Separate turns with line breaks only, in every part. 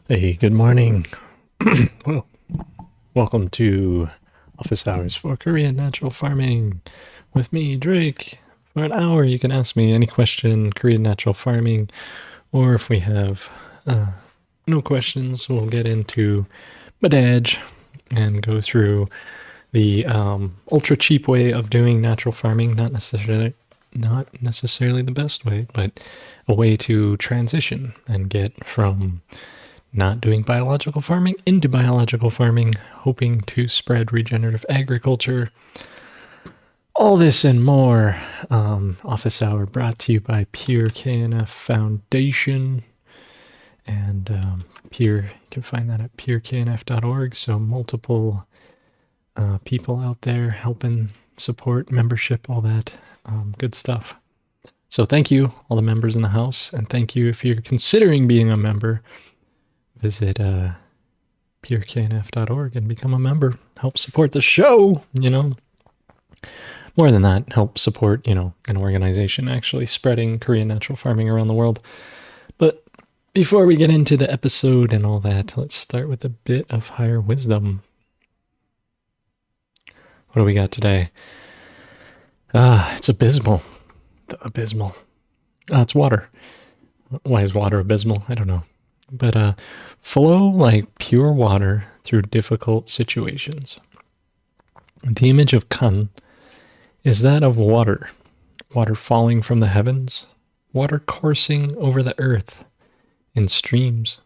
Hey, good morning. Well, welcome to Office Hours for Korean Natural Farming with me, Drake. For an hour, you can ask me any question, Korean natural farming, or if we have no questions, we'll get into Madaj and go through the ultra cheap way of doing natural farming. Not necessarily the best way, but a way to transition and get from not doing biological farming into biological farming, hoping to spread regenerative agriculture. All this and more. Office Hour brought to you by Pure KNF Foundation. And Pure, you can find that at pureknf.org. So multiple people out there helping support membership, all that good stuff. So thank you, all the members in the house, and thank you if you're considering being a member. Visit pureknf.org and become a member. Help support the show, More than that, help support, an organization actually spreading Korean natural farming around the world. But before we get into the episode and all that, let's start with a bit of higher wisdom. What do we got today? It's abysmal. Abysmal. It's water. Why is water abysmal? I don't know. But flow like pure water through difficult situations. The image of kan is that of water. Water falling from the heavens. Water coursing over the earth in streams.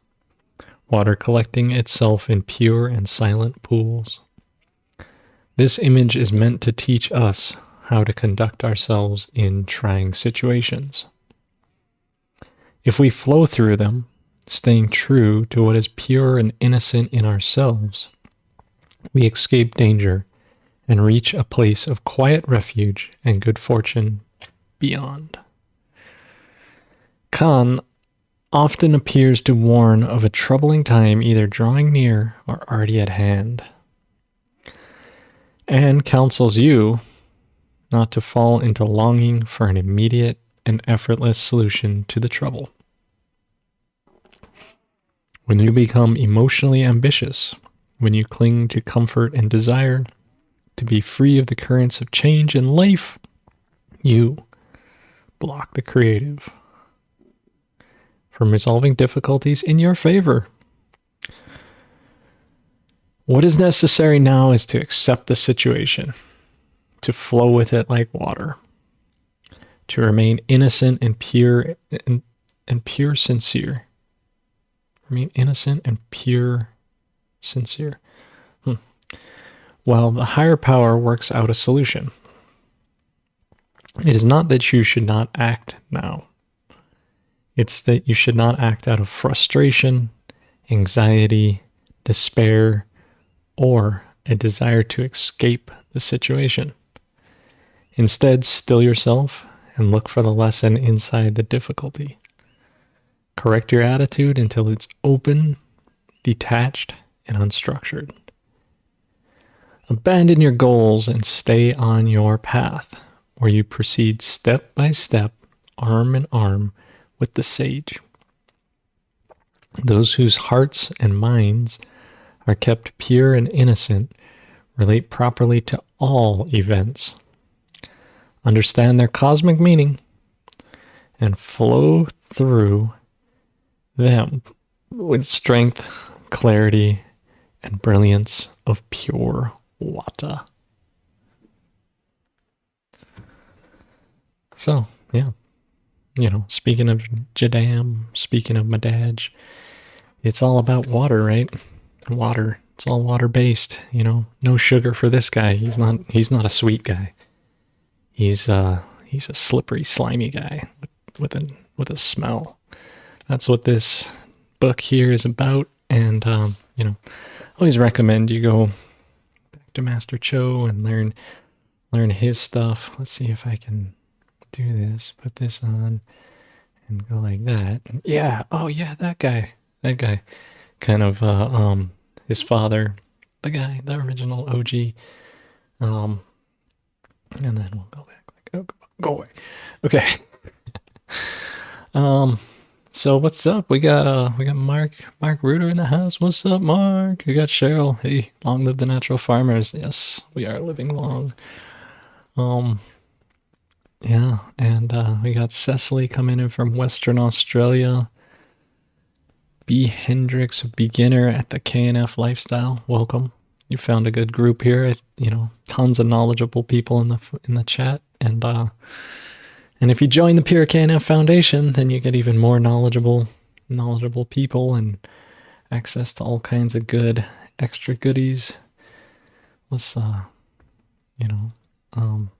Water collecting itself in pure and silent pools. This image is meant to teach us how to conduct ourselves in trying situations. If we flow through them, staying true to what is pure and innocent in ourselves, we escape danger and reach a place of quiet refuge and good fortune beyond. Kan often appears to warn of a troubling time either drawing near or already at hand, and counsels you not to fall into longing for an immediate and effortless solution to the trouble. When you become emotionally ambitious, when you cling to comfort and desire to be free of the currents of change in life, you block the creative from resolving difficulties in your favor. What is necessary now is to accept the situation, to flow with it like water, to remain innocent and pure and pure sincere. Remain innocent and pure sincere. While the higher power works out a solution. It is not that you should not act now. It's that you should not act out of frustration, anxiety, despair, or a desire to escape the situation. Instead, still yourself and look for the lesson inside the difficulty. Correct your attitude until it's open, detached, and unstructured. Abandon your goals and stay on your path, where you proceed step by step, arm in arm with the sage. Those whose hearts and minds are kept pure and innocent relate properly to all events, understand their cosmic meaning, and flow through them with strength, clarity, and brilliance of pure water. So, yeah. Speaking of Jadam, speaking of Madaj, it's all about water, right? Water. It's all water-based, No sugar for this guy. He's not a sweet guy. He's a slippery, slimy guy with a smell. That's what this book here is about. And, always recommend you go back to Master Cho and learn his stuff. Let's see if I can do this. Put this on and go like that. Yeah. Oh, yeah, that guy. Kind of his father, the original OG. And then we'll go back. Like, oh, go away. Okay. So what's up? We got Mark Reuter in the house. What's up, Mark? We got Cheryl. Hey, long live the natural farmers. Yes, we are living long. Um, yeah, and we got Cecily coming in from Western Australia. B Hendricks, beginner at the KNF lifestyle. Welcome. You found a good group here. Tons of knowledgeable people in the chat, and if you join the Pure KNF Foundation, then you get even more knowledgeable people and access to all kinds of good extra goodies. Let's you know, um,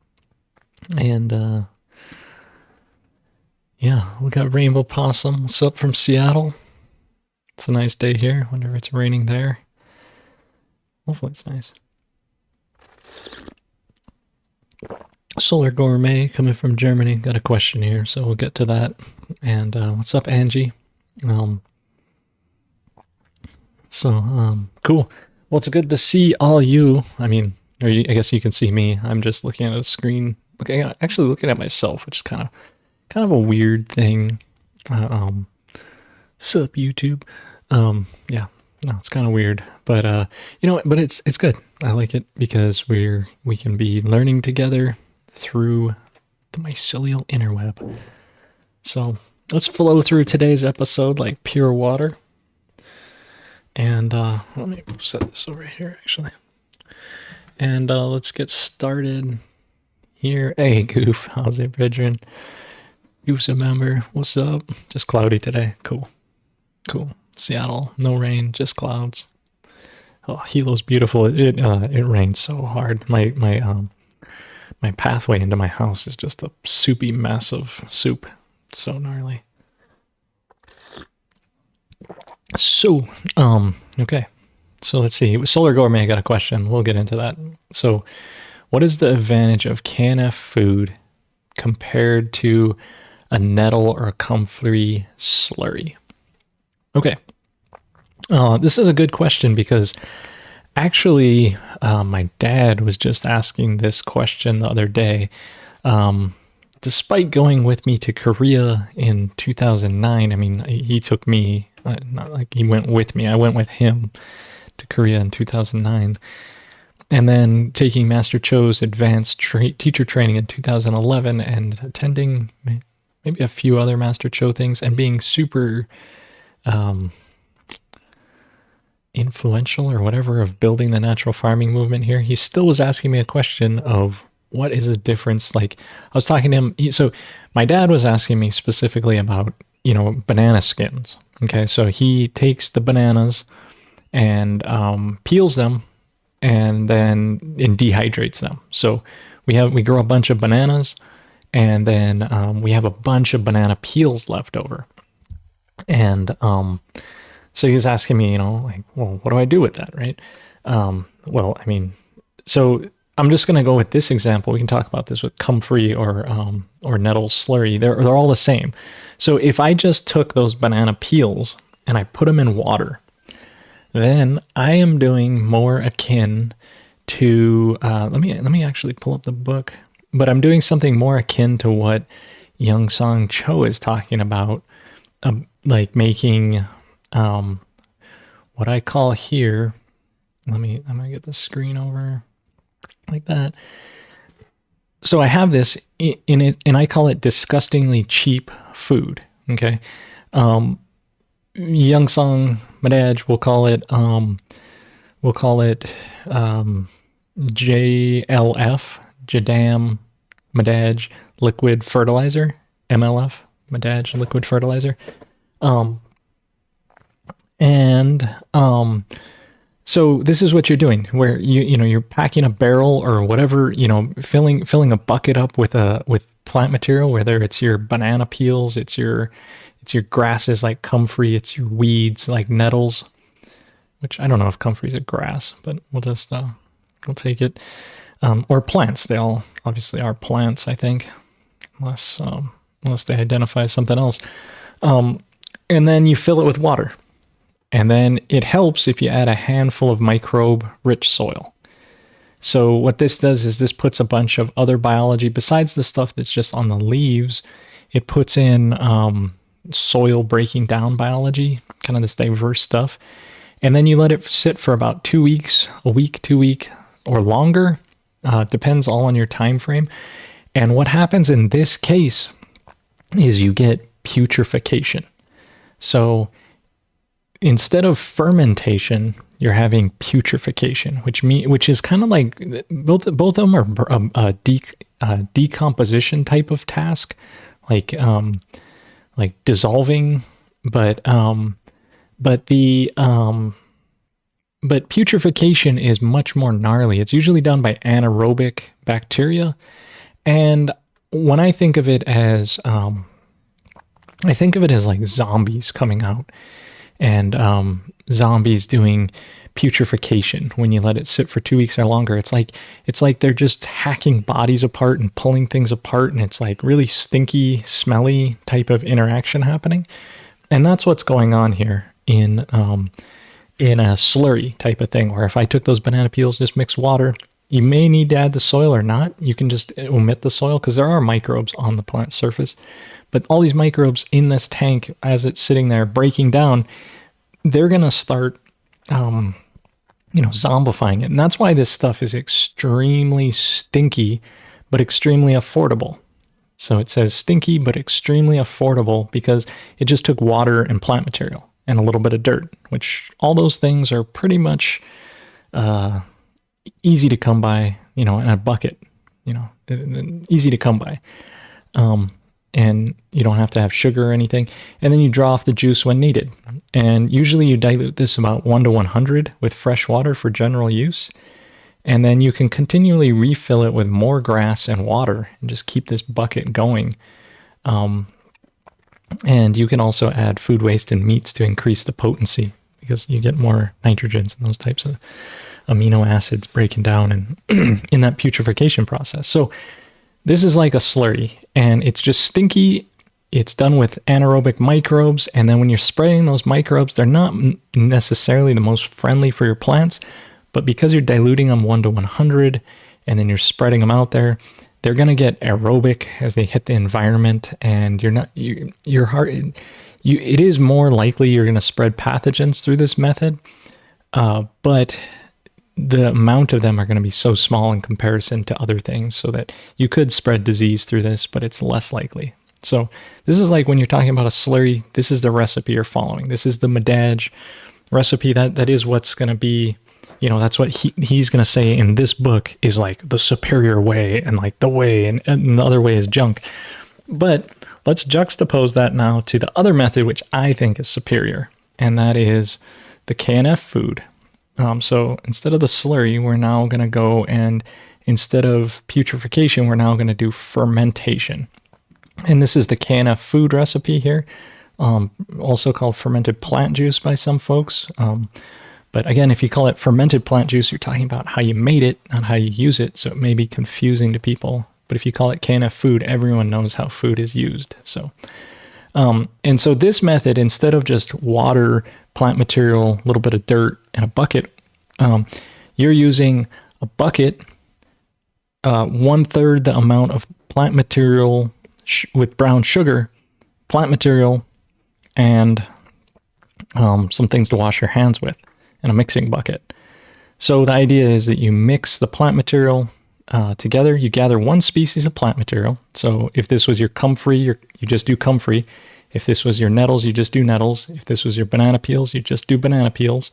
and yeah, we got Rainbow Possum. What's up from Seattle? It's a nice day here. Wonder if it's raining there. Hopefully it's nice. Solar Gourmet coming from Germany. Got a question here, so we'll get to that. And what's up, Angie? Cool. Well, it's good to see all you. I mean, I guess you can see me. I'm just looking at a screen, actually looking at myself, which is kind of a weird thing. Sup, YouTube? Yeah, no, it's kind of weird, but but it's good. I like it because we can be learning together through the mycelial interweb. So let's flow through today's episode like pure water. And let me set this over here, actually. And let's get started here. Hey, Goof, how's it, brethren? Goof's a member. What's up? Just cloudy today. Cool. Seattle, no rain, just clouds. Oh, Hilo's beautiful. It rains so hard. My pathway into my house is just a soupy mess of soup. So gnarly. So, okay. So let's see. Solar Gourmet got a question. We'll get into that. So, what is the advantage of KNF food compared to a nettle or a comfrey slurry? Okay. This is a good question because actually, my dad was just asking this question the other day. Despite going with me to Korea in 2009, I mean, he took me, not like he went with me, I went with him to Korea in 2009. And then taking Master Cho's advanced teacher training in 2011 and attending maybe a few other Master Cho things and being super influential or whatever of building the natural farming movement here. He still was asking me a question of what is the difference. Like I was talking to him. So my dad was asking me specifically about, banana skins. Okay. So he takes the bananas and peels them and then dehydrates them. So we grow a bunch of bananas and then we have a bunch of banana peels left over. And so he was asking me, like, well, what do I do with that, right? Well, I mean, so I'm just going to go with this example. We can talk about this with comfrey or nettle slurry. They're all the same. So if I just took those banana peels and I put them in water, then I am doing more akin to let me actually pull up the book. But I'm doing something more akin to what Young Song Cho is talking about, like making what I call here. I'm gonna get the screen over like that. So I have this in it, and I call it disgustingly cheap food. Okay, Young Song Madaj will call it JLF, Jadam Madaj liquid fertilizer, MLF Madaj liquid fertilizer. So this is what you're doing, where you're packing a barrel or whatever, filling a bucket up with plant material, whether it's your banana peels, it's your grasses like comfrey, it's your weeds like nettles, which I don't know if comfrey's a grass, but we'll take it. Or plants. They all obviously are plants, I think, unless they identify as something else. And then you fill it with water. And then it helps if you add a handful of microbe-rich soil. So what this does is this puts a bunch of other biology, besides the stuff that's just on the leaves, it puts in soil breaking down biology, kind of this diverse stuff. And then you let it sit for about 2 weeks, a week, 2 week, or longer. Depends all on your time frame. And what happens in this case is you get putrefaction. So instead of fermentation, you're having putrefaction, which is kind of like both of them are a decomposition type of task, like dissolving, but putrefaction is much more gnarly. It's usually done by anaerobic bacteria, and when I think of it as like zombies coming out, and zombies doing putrefaction when you let it sit for 2 weeks or longer. It's like they're just hacking bodies apart and pulling things apart, and it's like really stinky, smelly type of interaction happening. And that's what's going on here in a slurry type of thing, where if I took those banana peels, just mix water, you may need to add the soil or not. You can just omit the soil because there are microbes on the plant surface. But all these microbes in this tank, as it's sitting there breaking down, they're going to start, zombifying it. And that's why this stuff is extremely stinky, but extremely affordable. So it says stinky, but extremely affordable because it just took water and plant material and a little bit of dirt, which all those things are pretty much easy to come by, in a bucket, easy to come by. And you don't have to have sugar or anything. And then you draw off the juice when needed. And usually you dilute this about 1 to 100 with fresh water for general use. And then you can continually refill it with more grass and water and just keep this bucket going. And you can also add food waste and meats to increase the potency because you get more nitrogens and those types of amino acids breaking down and in that putrefaction process. So this is like a slurry, and it's just stinky. It's done with anaerobic microbes, and then when you're spraying those microbes, they're not necessarily the most friendly for your plants, but because you're diluting them 1 to 100, and then you're spreading them out there, they're going to get aerobic as they hit the environment, and it is more likely you're going to spread pathogens through this method, but the amount of them are going to be so small in comparison to other things so that you could spread disease through this, but it's less likely. So this is like when you're talking about a slurry, this is the recipe you're following. This is the Medaj recipe. That is what's going to be, that's what he's going to say in this book is like the superior way and like the way and the other way is junk. But let's juxtapose that now to the other method, which I think is superior, and that is the KNF food. So instead of the slurry, we're now going to go and instead of putrefaction, we're now going to do fermentation. And this is the KNF food recipe here, also called fermented plant juice by some folks. But again, if you call it fermented plant juice, you're talking about how you made it, not how you use it. So it may be confusing to people. But if you call it KNF food, everyone knows how food is used. So, and so this method, instead of just water, plant material, a little bit of dirt, and a bucket, you're using a bucket, 1/3 the amount of plant material with brown sugar, plant material, and some things to wash your hands with, and a mixing bucket. So the idea is that you mix the plant material together. You gather one species of plant material. So if this was your comfrey, you just do comfrey. If this was your nettles, you just do nettles. If this was your banana peels, you just do banana peels.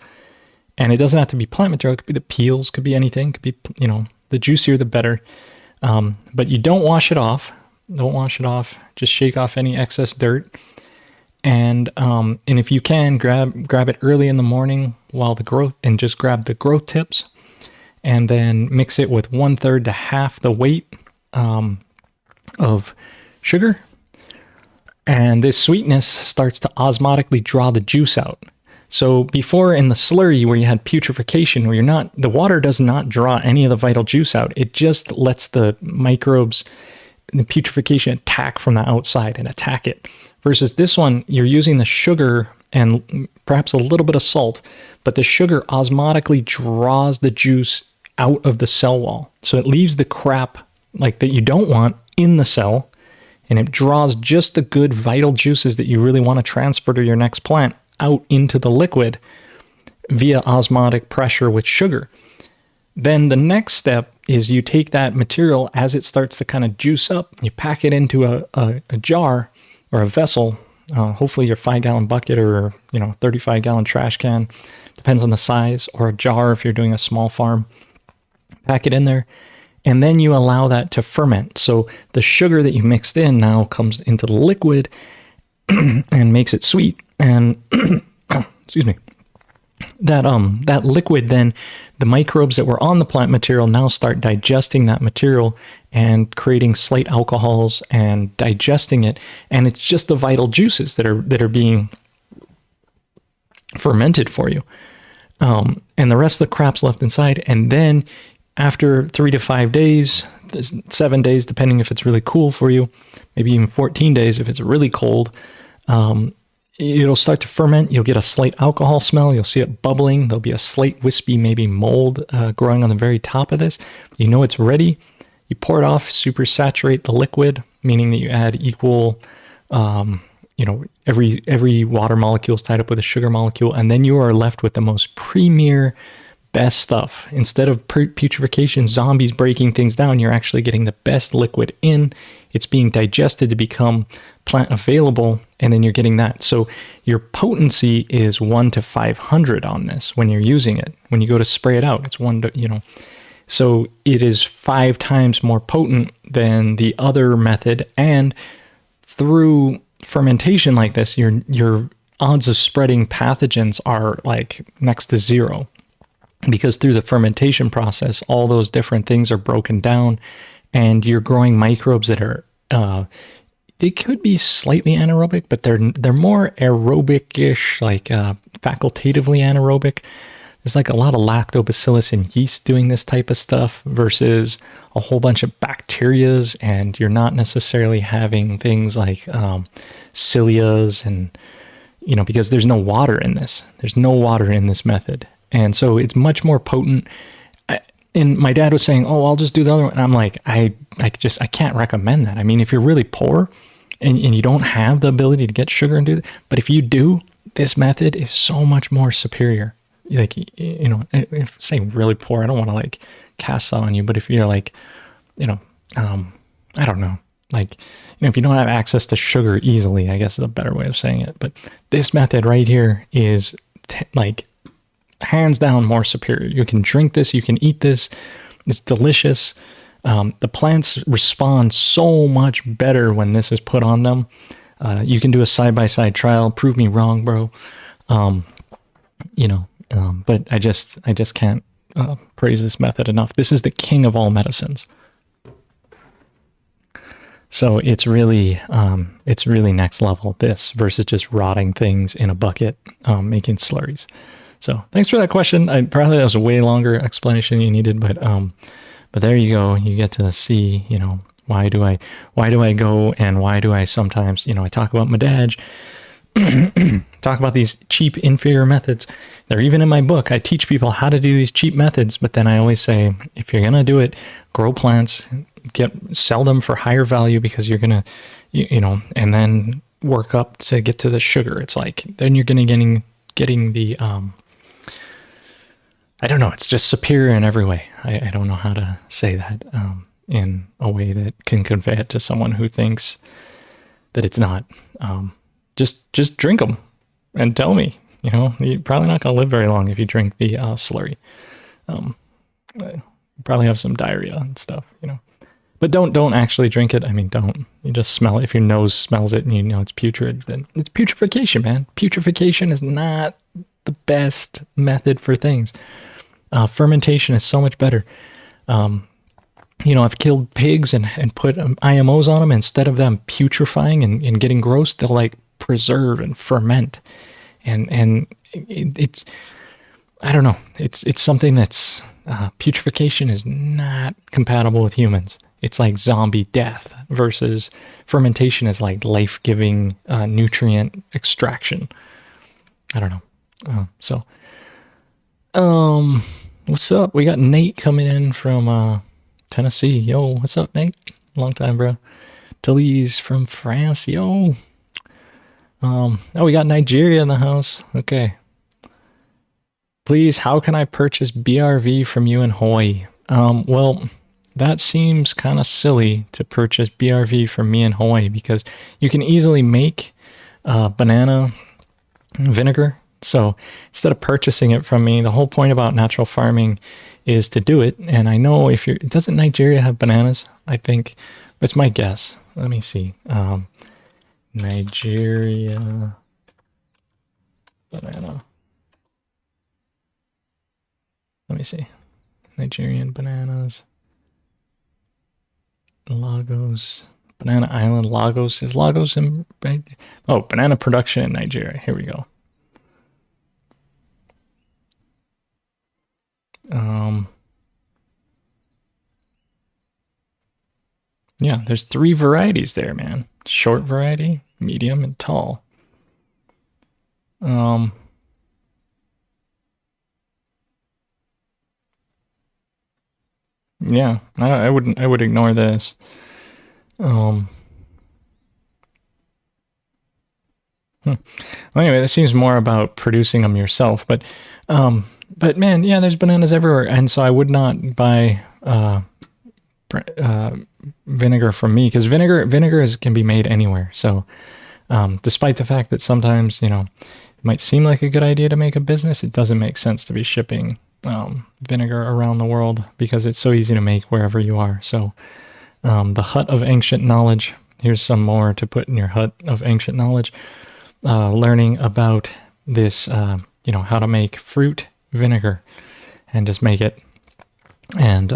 And it doesn't have to be plant material. It could be the peels, could be anything. Could be, the juicier, the better. But you don't wash it off. Don't wash it off. Just shake off any excess dirt. And if you can, grab it early in the morning while the growth, and just grab the growth tips, and then mix it with 1/3 to half the weight of sugar. And this sweetness starts to osmotically draw the juice out. So before in the slurry where you had putrefaction, where the water does not draw any of the vital juice out. It just lets the microbes, the putrefaction, attack from the outside and attack it. Versus this one, you're using the sugar and perhaps a little bit of salt, but the sugar osmotically draws the juice out of the cell wall. So it leaves the crap like that you don't want in the cell, and it draws just the good vital juices that you really want to transfer to your next plant out into the liquid via osmotic pressure with sugar. Then the next step is you take that material as it starts to kind of juice up, you pack it into a jar or a vessel, hopefully your 5-gallon bucket or 35-gallon trash can, depends on the size, or a jar if you're doing a small farm. Pack it in there, and then you allow that to ferment. So the sugar that you mixed in now comes into the liquid and makes it sweet. And excuse me. That liquid, then the microbes that were on the plant material now start digesting that material and creating slate alcohols and digesting it, and it's just the vital juices that are being fermented for you, and the rest of the crap's left inside. And then after 3 to 5 days, 7 days depending if it's really cool for you, maybe even 14 days if it's really cold, it'll start to ferment. You'll get a slight alcohol smell. You'll see it bubbling. There'll be a slight wispy, maybe mold growing on the very top of this. You know it's ready. You pour it off, super saturate the liquid, meaning that you add equal, every water molecule is tied up with a sugar molecule, and then you are left with the most premier, best stuff. Instead of putrefaction, zombies breaking things down, you're actually getting the best liquid in. It's being digested to become plant available, and then you're getting that. So your potency is 1 to 500 on this when you're using it. When you go to spray it out, it's 1 to, so it is 5 times more potent than the other method. And through fermentation like this, your odds of spreading pathogens are like next to zero, because through the fermentation process, all those different things are broken down, and you're growing microbes that are, they could be slightly anaerobic, but they're more aerobic-ish, like facultatively anaerobic. There's like a lot of lactobacillus and yeast doing this type of stuff versus a whole bunch of bacterias, and you're not necessarily having things like cilias and, because there's no water in this. There's no water in this method. And so it's much more potent. And my dad was saying, oh, I'll just do the other one. And I'm like, I can't recommend that. I mean, if you're really poor and you don't have the ability to get sugar and do that, but if you do, this method is so much more superior. Like, if saying really poor, I don't want to like cast that on you, but if you're like, I don't know, like, if you don't have access to sugar easily, I guess is a better way of saying it. But this method right here is like hands down more superior. You can drink this, you can eat this. It's delicious. The plants respond so much better when this is put on them. You can do a side-by-side trial. Prove me wrong, bro. But I just can't praise this method enough. This is the king of all medicines. So it's really next level, this, versus just rotting things in a bucket, making slurries. So thanks for that question. Probably that was a way longer explanation you needed, but there you go. You get to see, why do I go, and why do I sometimes, I talk about Medaj, talk about these cheap, inferior methods. They're even in my book. I teach people how to do these cheap methods, but then I always say, if you're going to do it, grow plants, sell them for higher value, because you're going to, and then work up to get to the sugar. It's like, then you're going to getting the, I don't know. It's just superior in every way. I don't know how to say that in a way that can convey it to someone who thinks that it's not. Just drink them and tell me. You're probably not going to live very long if you drink the slurry. You probably have some diarrhea and stuff. But don't actually drink it. I mean, don't. You just smell it. If your nose smells it and you know it's putrid, then it's putrefaction, man. Putrefaction is not the best method for things. Fermentation is so much better. I've killed pigs and put IMOs on them. Instead of them putrefying and getting gross, they'll like preserve and ferment. And it's, I don't know. It's something that's, putrefaction is not compatible with humans. It's like zombie death, versus fermentation is like life-giving nutrient extraction. I don't know. What's up? We got Nate coming in from Tennessee. Yo, what's up, Nate? Long time, bro. Delise from France. Yo. Oh, we got Nigeria in the house. Okay. Please, how can I purchase BRV from you in Hawaii? Well, that seems kind of silly to purchase BRV from me in Hawaii because you can easily make banana vinegar. So instead of purchasing it from me, the whole point about natural farming is to do it. And I know if you're, doesn't Nigeria have bananas? I think it's my guess. Let me see. Nigeria banana. Let me see. Nigerian bananas. Lagos. Banana Island. Lagos. Is Lagos in... Oh, banana production in Nigeria. Here we go. Yeah, there's 3 varieties there, man. Short variety, medium, and tall. Yeah, I would ignore this. Well, anyway, that seems more about producing them yourself, but man, yeah, there's bananas everywhere, and so I would not buy vinegar from me because vinegar can be made anywhere. So, despite the fact that sometimes it might seem like a good idea to make a business, it doesn't make sense to be shipping vinegar around the world because it's so easy to make wherever you are. So, the Hut of Ancient Knowledge. Here's some more to put in your Hut of Ancient Knowledge. Learning about this, how to make fruit vinegar and just make it. And,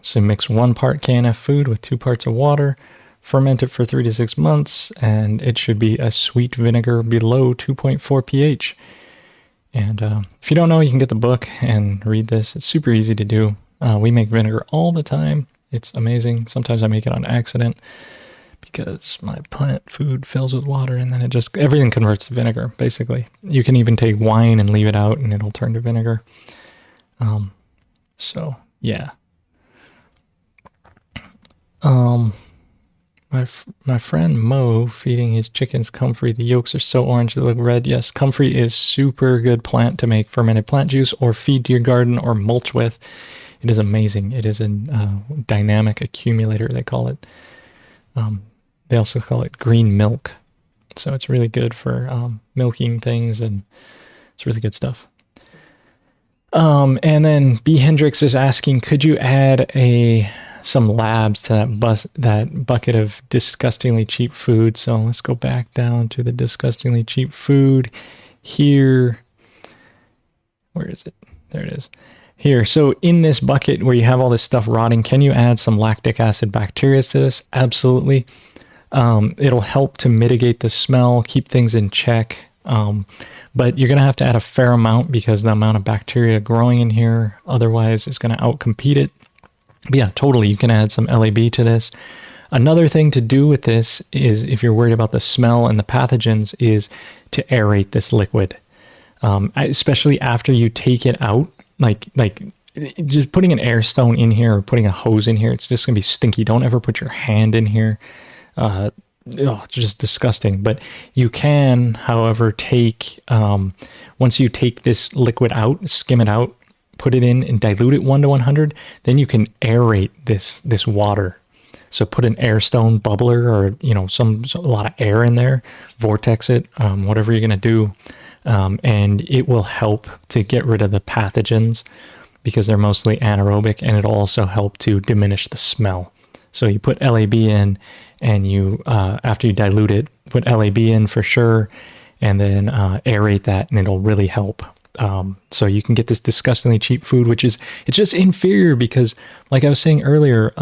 so mix 1 part KNF food with 2 parts of water, ferment it for 3 to 6 months, and it should be a sweet vinegar below 2.4 pH. And if you don't know, you can get the book and read this. It's super easy to do. We make vinegar all the time. It's amazing. Sometimes I make it on accident because my plant food fills with water and then everything converts to vinegar, basically. You can even take wine and leave it out and it'll turn to vinegar. So, yeah. My friend Mo feeding his chickens comfrey. The yolks are so orange they look red. Yes, comfrey is super good plant to make fermented plant juice or feed to your garden or mulch with. It is amazing. It is a dynamic accumulator, they call it. They also call it green milk. So it's really good for milking things, and it's really good stuff. And then B. Hendricks is asking, could you add some labs to that bucket of disgustingly cheap food? So let's go back down to the disgustingly cheap food here. Where is it? There it is. Here, so in this bucket where you have all this stuff rotting, can you add some lactic acid bacteria to this? Absolutely. It'll help to mitigate the smell, keep things in check. But you're going to have to add a fair amount because the amount of bacteria growing in here otherwise is going to outcompete it. But yeah, totally. You can add some LAB to this. Another thing to do with this is, if you're worried about the smell and the pathogens, is to aerate this liquid. Especially after you take it out. Like just putting an air stone in here or putting a hose in here, it's just going to be stinky. Don't ever put your hand in here. Just disgusting. But you can, however, once you take this liquid out, skim it out, put it in and dilute it 1 to 100, then you can aerate this water. So put an air stone bubbler or, a lot of air in there, vortex it, whatever you're going to do. And it will help to get rid of the pathogens because they're mostly anaerobic, and it'll also help to diminish the smell. So you put LAB in, and you, after you dilute it, put LAB in for sure, and then aerate that, and it'll really help. So you can get this disgustingly cheap food, it's just inferior because, like I was saying earlier,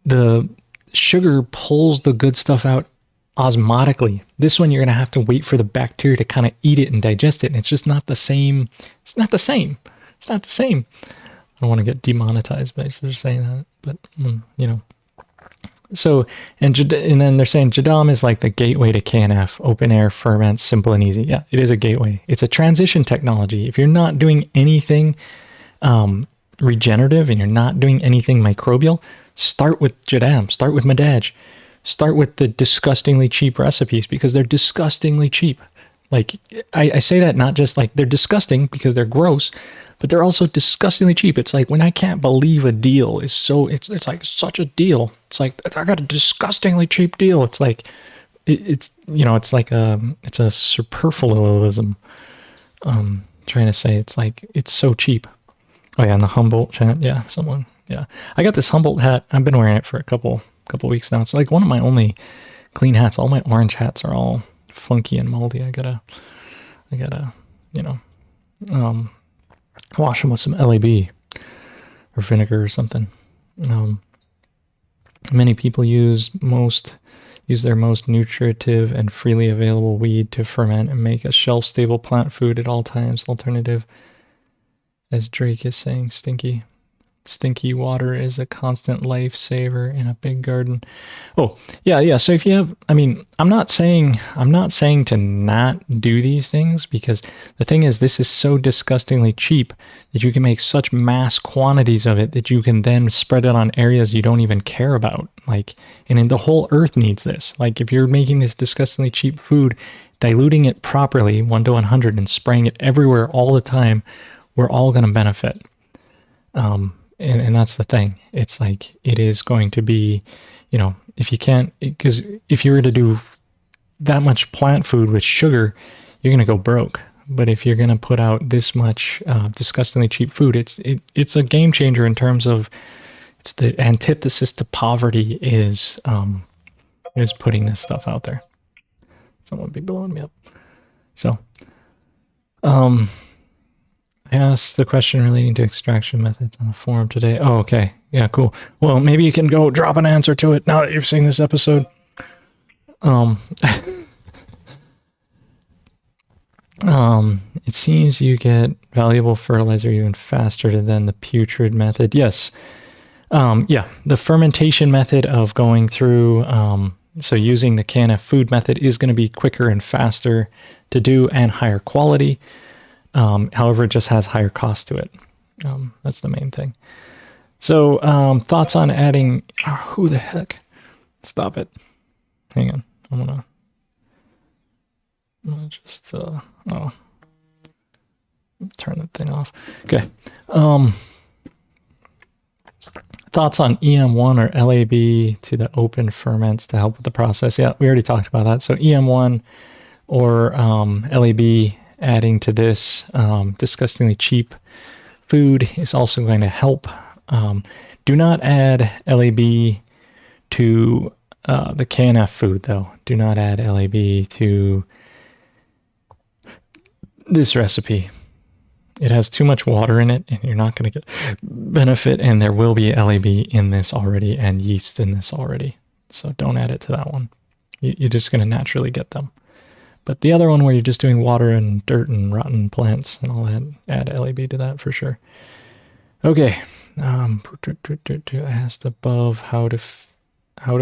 the sugar pulls the good stuff out osmotically. This one, you're going to have to wait for the bacteria to kind of eat it and digest it. And it's just not the same. It's not the same. I don't want to get demonetized by just saying that, but So, and then they're saying Jadam is like the gateway to KNF, open air, ferment, simple and easy. Yeah, it is a gateway. It's a transition technology. If you're not doing anything regenerative and you're not doing anything microbial, Start with Jadam. Start with Madaj. Start with the disgustingly cheap recipes because they're disgustingly cheap. Like, I say that not just like they're disgusting because they're gross, but they're also disgustingly cheap. It's like when I can't believe a deal is so, it's like such a deal. It's like, I got a disgustingly cheap deal. It's like, it's, you know, it's like it's a superfluism. Trying to say it's like, it's so cheap. Oh yeah, and the Humboldt chat. Yeah, someone. Yeah, I got this Humboldt hat. I've been wearing it for a couple weeks now. It's like one of my only clean hats. All my orange hats are all funky and moldy. I gotta, you know, wash them with some LAB or vinegar or something. Many people use their most nutritive and freely available weed to ferment and make a shelf-stable plant food at all times. Alternative, as Drake is saying, stinky water is a constant lifesaver in a big garden. Oh, yeah. So if you have, I mean, I'm not saying to not do these things, because the thing is, this is so disgustingly cheap that you can make such mass quantities of it that you can then spread it on areas you don't even care about. Like, and the whole earth needs this. Like, if you're making this disgustingly cheap food, diluting it properly, 1 to 100, and spraying it everywhere all the time, we're all going to benefit. And that's the thing. It's like, it is going to be, you know, if you can't, because if you were to do that much plant food with sugar, you're going to go broke. But if you're going to put out this much disgustingly cheap food, it's a game changer in terms of, it's the antithesis to poverty is putting this stuff out there. Someone would be blowing me up. So, I asked the question relating to extraction methods on the forum today. Oh, okay. Yeah, cool. Well, maybe you can go drop an answer to it now that you've seen this episode. It seems you get valuable fertilizer even faster than the putrid method. Yes. Yeah, the fermentation method of going through, so using the KNF food method is going to be quicker and faster to do and higher quality. However, it just has higher cost to it. That's the main thing. So, thoughts on adding, who the heck? Stop it. Hang on. I'm gonna just, turn that thing off. Okay. Thoughts on EM1 or LAB to the open ferments to help with the process. Yeah, we already talked about that. So EM1 or LAB adding to this disgustingly cheap food is also going to help. Do not add LAB to the KNF food, though. Do not add LAB to this recipe. It has too much water in it, and you're not going to get benefit, and there will be LAB in this already and yeast in this already. So don't add it to that one. You're just going to naturally get them. But the other one where you're just doing water and dirt and rotten plants, and I'll add LAB to that for sure. Okay. Asked above how to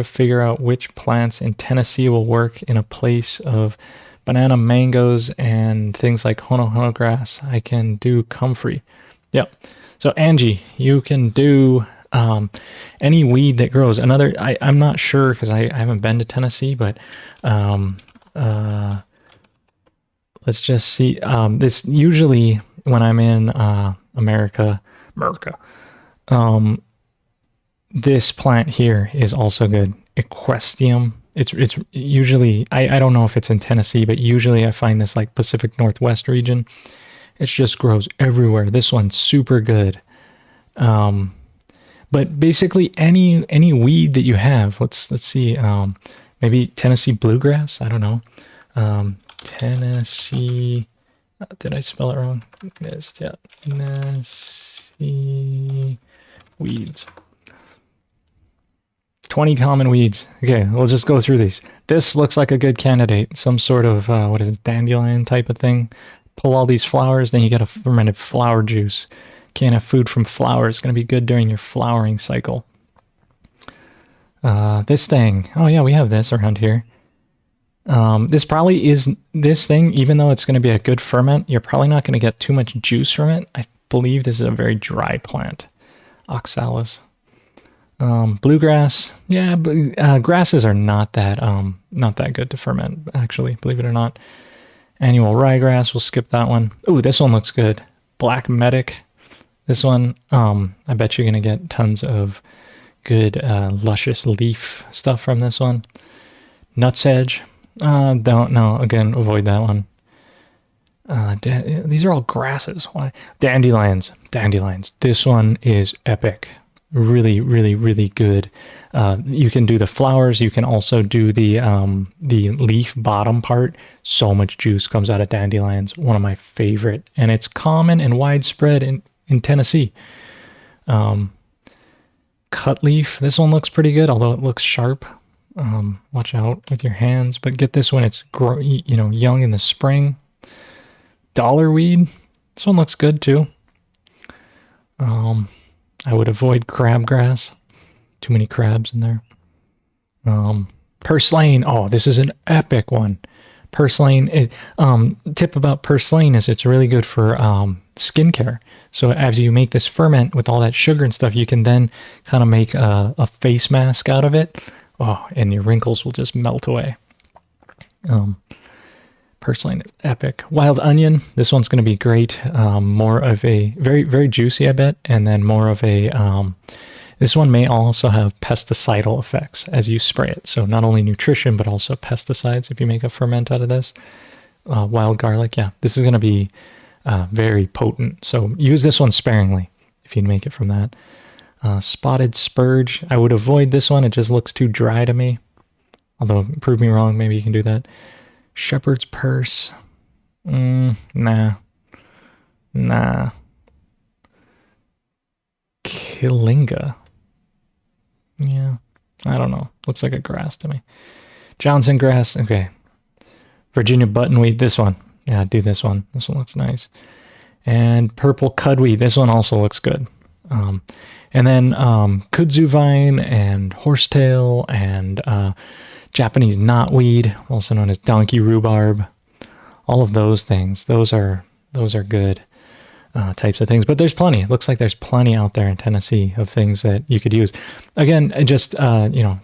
figure out which plants in Tennessee will work in a place of banana, mangoes, and things like hono grass. I can do comfrey. Yep. So Angie, you can do any weed that grows. I'm not sure because I haven't been to Tennessee, but let's just see. This usually when I'm in America, this plant here is also good. Equestium. It's usually, I don't know if it's in Tennessee, but usually I find this like Pacific Northwest region. It just grows everywhere. This one's super good. But basically any weed that you have, let's see, maybe Tennessee bluegrass. I don't know. Tennessee, did I spell it wrong? Yes, yeah. Tennessee weeds. 20 common weeds. Okay, we'll just go through these. This looks like a good candidate. Some sort of, what is it, dandelion type of thing. Pull all these flowers, then you get a fermented flower juice. Can't have food from flowers. It's going to be good during your flowering cycle. This thing. Oh yeah, we have this around here. This probably is, this thing, even though it's going to be a good ferment, you're probably not going to get too much juice from it. I believe this is a very dry plant. Oxalis. Bluegrass, yeah, grasses are not that good to ferment, actually, believe it or not. Annual ryegrass, we'll skip that one. Ooh, this one looks good. Black medic. This one, I bet you're gonna get tons of good luscious leaf stuff from this one. Nutsedge. Don't know. Again, avoid that one. These are all grasses. Why? Dandelions. Dandelions. This one is epic. Really, really, really good. You can do the flowers. You can also do the leaf bottom part. So much juice comes out of dandelions. One of my favorite, and it's common and widespread in Tennessee. Cut leaf. This one looks pretty good, although it looks sharp. Watch out with your hands. But get this when it's young in the spring. Dollar weed. This one looks good too. I would avoid crabgrass. Too many crabs in there. Purslane. Oh, this is an epic one. Purslane. Tip about purslane is it's really good for skincare. So as you make this ferment with all that sugar and stuff, you can then kind of make a face mask out of it. Oh, and your wrinkles will just melt away. Purslane is epic. Wild onion. This one's going to be great. More of a very, very juicy, I bet. And then more of a, this one may also have pesticidal effects as you spray it. So not only nutrition, but also pesticides if you make a ferment out of this. Wild garlic. Yeah, this is going to be very potent. So use this one sparingly if you make it from that. Spotted spurge. I would avoid this one. It just looks too dry to me. Although, prove me wrong. Maybe you can do that. Shepherd's purse. Nah. Kilinga. Yeah. I don't know. Looks like a grass to me. Johnson grass. Okay. Virginia buttonweed. This one. Yeah, do this one. This one looks nice. And purple cudweed. This one also looks good. And then kudzu vine and horsetail and Japanese knotweed, also known as donkey rhubarb. All of those things. Those are good types of things. But there's plenty. It looks like there's plenty out there in Tennessee of things that you could use. Again, just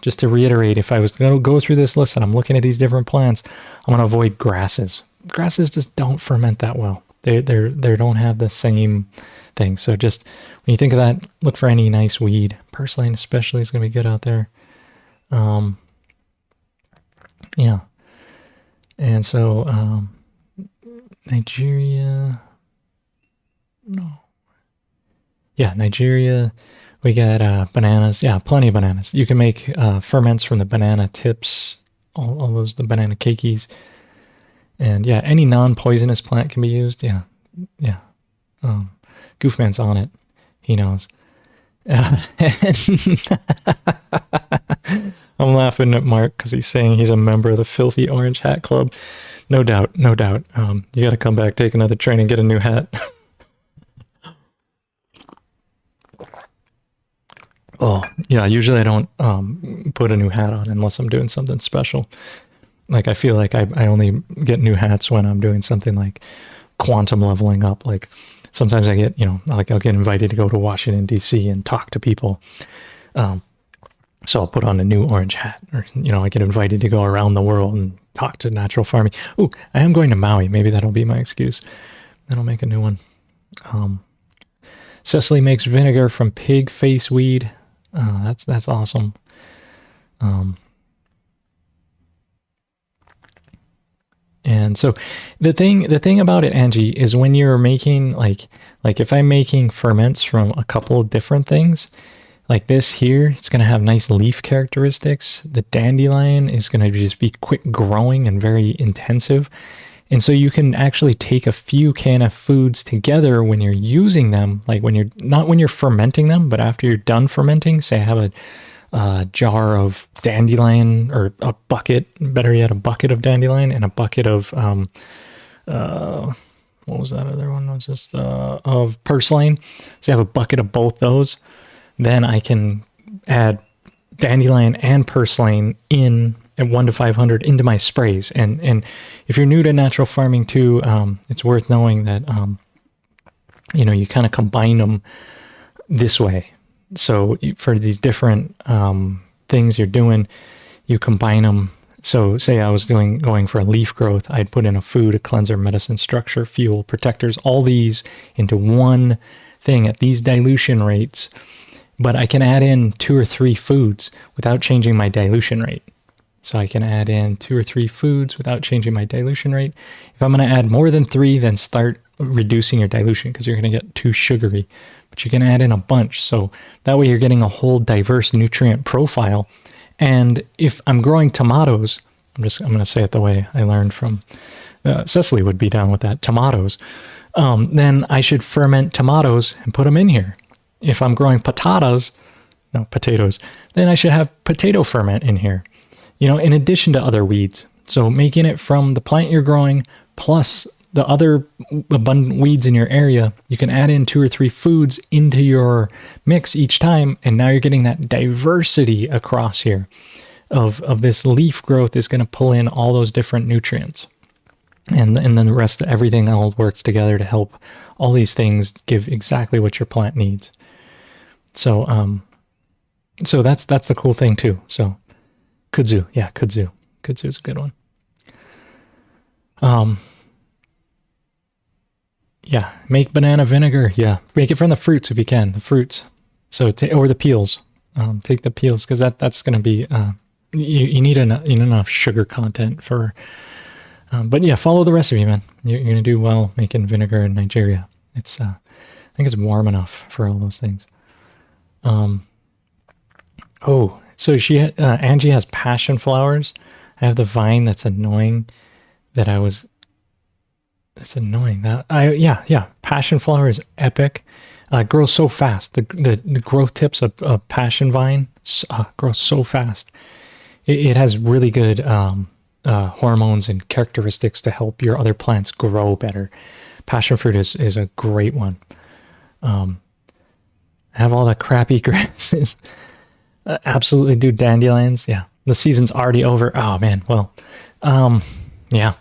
just to reiterate, if I was going to go through this list and I'm looking at these different plants, I'm going to avoid grasses. Grasses just don't ferment that well. They don't have the same thing. So just when you think of that, look for any nice weed. Purslane especially is going to be good out there. Yeah. And so Nigeria. No. Yeah, Nigeria. We got bananas. Yeah, plenty of bananas. You can make ferments from the banana tips, all those, the banana cakeys. And yeah, any non-poisonous plant can be used. Yeah. Goofman's on it. He knows. I'm laughing at Mark because he's saying he's a member of the Filthy Orange Hat Club. No doubt. You got to come back, take another training, get a new hat. Oh, yeah, usually I don't put a new hat on unless I'm doing something special. Like, I feel like I only get new hats when I'm doing something like quantum leveling up. Like, sometimes I get, I'll get invited to go to Washington, D.C. and talk to people. So I'll put on a new orange hat. Or, I get invited to go around the world and talk to natural farming. Ooh, I am going to Maui. Maybe that'll be my excuse. Then I'll make a new one. Cecily makes vinegar from pig face weed. That's awesome. And so the thing about it, Angie, is when you're making like if I'm making ferments from a couple of different things, like this here, it's going to have nice leaf characteristics. The dandelion is going to just be quick growing and very intensive. And so you can actually take a few KNF foods together when you're using them, like when you're fermenting them, but after you're done fermenting. Say I have a jar of dandelion, or a bucket, better yet, a bucket of dandelion and a bucket of, what was that other one? It was just of purslane. So you have a bucket of both those. Then I can add dandelion and purslane in at 1 to 500 into my sprays. And if you're new to natural farming too, it's worth knowing that, you kind of combine them this way. So for these different things you're doing, you combine them. So say I was going for a leaf growth, I'd put in a food, a cleanser, medicine, structure, fuel, protectors, all these into one thing at these dilution rates. But I can add in 2 or 3 foods without changing my dilution rate. So I can add in 2 or 3 foods without changing my dilution rate. If I'm going to add more than 3, then start reducing your dilution because you're going to get too sugary. But you can add in a bunch. So that way you're getting a whole diverse nutrient profile. And if I'm growing tomatoes, I'm going to say it the way I learned from Cecily would be down with that, tomatoes. Then I should ferment tomatoes and put them in here. If I'm growing potatoes, then I should have potato ferment in here, in addition to other weeds. So making it from the plant you're growing plus the other abundant weeds in your area, you can add in 2 or 3 foods into your mix each time. And now you're getting that diversity across here of this leaf growth is going to pull in all those different nutrients. And then the rest of everything all works together to help all these things give exactly what your plant needs. So that's the cool thing too. So kudzu is a good one. Make banana vinegar. Yeah, make it from the fruits if you can. The fruits. So or the peels. Take the peels because that's going to be you need enough sugar content for. But yeah, follow the recipe, man. You're going to do well making vinegar in Nigeria. It's I think it's warm enough for all those things. So Angie has passion flowers. I have the vine that's annoying. That's annoying. Passion flower is epic. Grows so fast. The growth tips of passion vine grows so fast. It has really good hormones and characteristics to help your other plants grow better. Passion fruit is a great one. Have all the crappy grasses. Absolutely do dandelions. Yeah. The season's already over. Oh man. Well, yeah.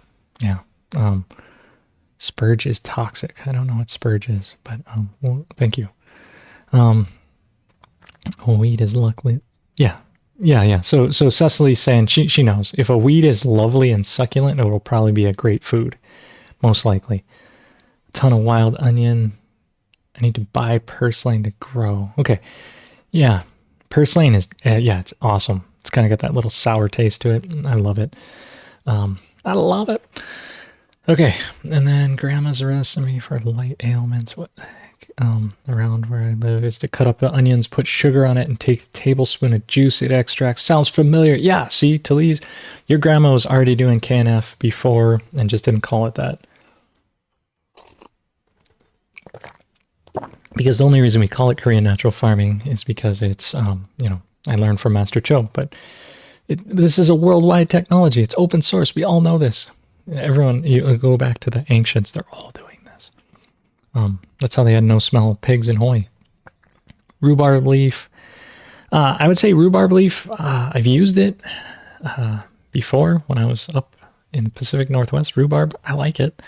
Spurge is toxic. I don't know what spurge is, but well, thank you. Weed is luckily. Yeah. So Cecily's saying she knows if a weed is lovely and succulent, it will probably be a great food, most likely. A ton of wild onion. I need to buy purslane to grow. Okay. Yeah. Purslane is, it's awesome. It's kind of got that little sour taste to it. I love it. I love it. Okay. And then grandma's recipe for light ailments. What the heck? Around where I live is to cut up the onions, put sugar on it, and take a tablespoon of juice it extracts. Sounds familiar. Yeah. See, Talise, your grandma was already doing KNF before and just didn't call it that. Because the only reason we call it Korean natural farming is because it's, I learned from Master Cho, but this is a worldwide technology. It's open source. We all know this. Everyone, you go back to the ancients, they're all doing this. That's how they had no smell pigs in Hawaii. Rhubarb leaf. I would say rhubarb leaf, I've used it before when I was up in Pacific Northwest. Rhubarb, I like it.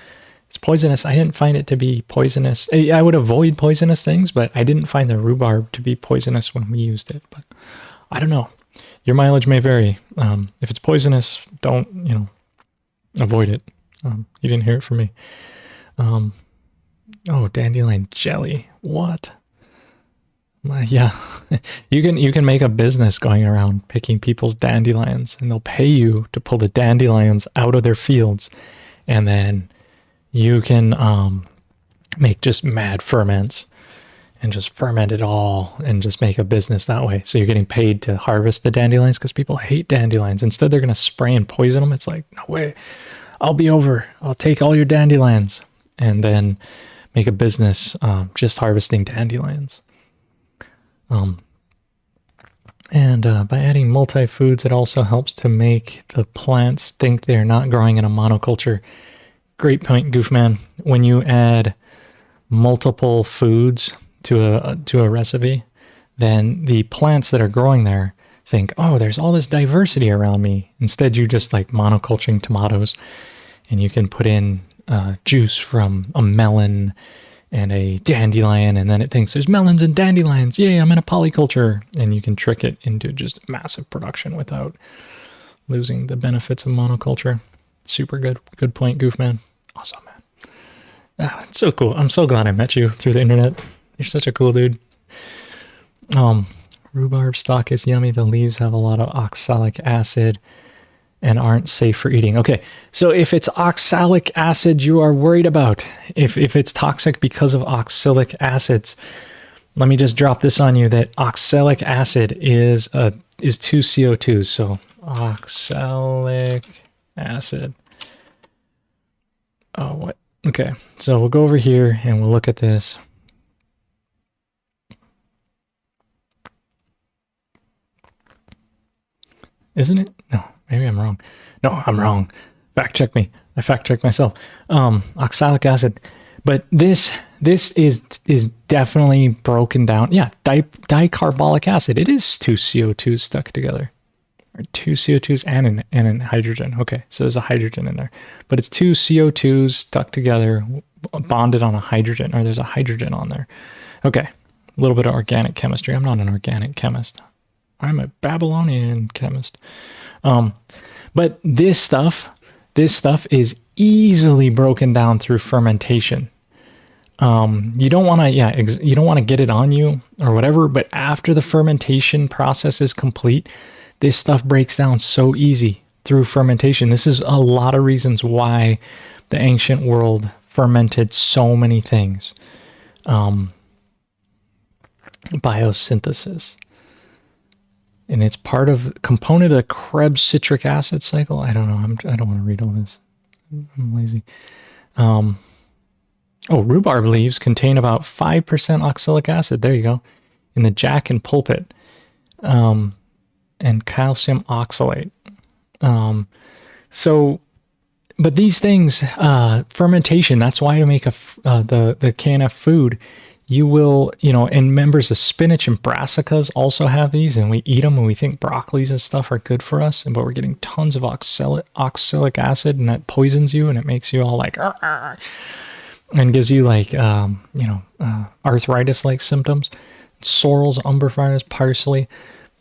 It's poisonous. I didn't find it to be poisonous. I would avoid poisonous things, but I didn't find the rhubarb to be poisonous when we used it. But I don't know. Your mileage may vary. If it's poisonous, don't, avoid it. You didn't hear it from me. Dandelion jelly. What? Yeah. You can make a business going around picking people's dandelions, and they'll pay you to pull the dandelions out of their fields, and then you can make just mad ferments and just ferment it all and just make a business that way. So you're getting paid to harvest the dandelions because people hate dandelions. Instead, they're going to spray and poison them. It's like, no way. I'll be over. I'll take all your dandelions and then make a business just harvesting dandelions. By adding multi-foods, it also helps to make the plants think they're not growing in a monoculture. Great point, Goofman. When you add multiple foods to a recipe, then the plants that are growing there think, oh, there's all this diversity around me. Instead, you just like monoculturing tomatoes, and you can put in juice from a melon and a dandelion, and then it thinks there's melons and dandelions. Yay, I'm in a polyculture. And you can trick it into just massive production without losing the benefits of monoculture. Super good. Good point, Goofman. Awesome, man. Ah, it's so cool. I'm so glad I met you through the internet. You're such a cool dude. Rhubarb stock is yummy. The leaves have a lot of oxalic acid and aren't safe for eating. Okay, so if it's oxalic acid you are worried about, if it's toxic because of oxalic acids, let me just drop this on you that oxalic acid is two CO2s. So oxalic acid. Oh, what? Okay, so we'll go over here and we'll look at this. Isn't it? No, maybe I'm wrong. No, I'm wrong. Fact check me. I fact checked myself. Oxalic acid. But this is definitely broken down. Yeah, dicarbolic acid. It is two CO2s stuck together. Or two CO2s and an hydrogen. Okay, so there's a hydrogen in there. But it's two CO2s stuck together, bonded on a hydrogen, or there's a hydrogen on there. Okay, a little bit of organic chemistry. I'm not an organic chemist. I'm a Babylonian chemist. But this stuff is easily broken down through fermentation. You don't want to, you don't want to get it on you or whatever, but after the fermentation process is complete, this stuff breaks down so easy through fermentation. This is a lot of reasons why the ancient world fermented so many things. Biosynthesis. And it's component of the Krebs citric acid cycle. I don't know. I don't want to read all this. I'm lazy. Rhubarb leaves contain about 5% oxalic acid. There you go. In the jack and pulpit. And calcium oxalate. But these things, fermentation, that's why to make the KNF food, you will, and members of spinach and brassicas also have these, and we eat them, and we think broccolis and stuff are good for us, but we're getting tons of oxalic acid, and that poisons you, and it makes you all like, and gives you like, arthritis-like symptoms, sorrels, umbrifiers, parsley.